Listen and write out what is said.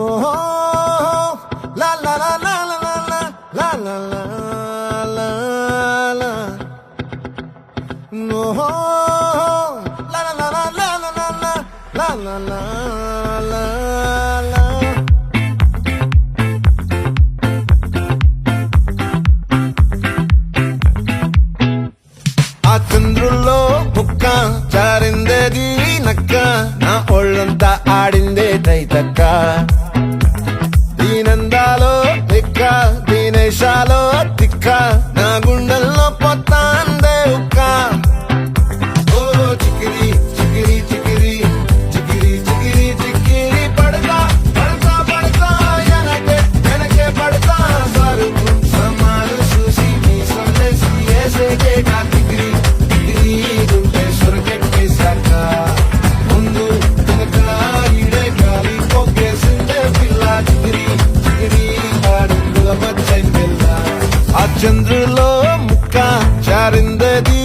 ఓహో లా లా లా లా లా లా లా లా లా లా ఓహో లా లా లా లా లా లా లా లా లా లా లా ఆ చంద్రుల్లో బుక్క జారిందేది నక్క నా ఒళ్ళంతా ఆడిందే తైతక్క దీనందాలో తిక్క దీనేశాలో తిక్క నా గుండెల్లో పొత్తాందే ఉక్క ఓ చికిరి చికిరి చికిరి చికిరి చికిరి చికిరి పడతా పడతా పడతా ఎనకే ఎనకే పడతా సరుకు సమాలు చూసి మీ సొల్లేసి ఏసేకే కా చికిరి చికిరి గుంటే సొరకెక్కేశాక ముందు వెనక ఈడే గాలి పొగ్గేసిందే పిల్ల చికిరి చికిరి ఆడుగుల మధ్య పిల్ల ఆ చంద్రులో ముక్క జారిందేది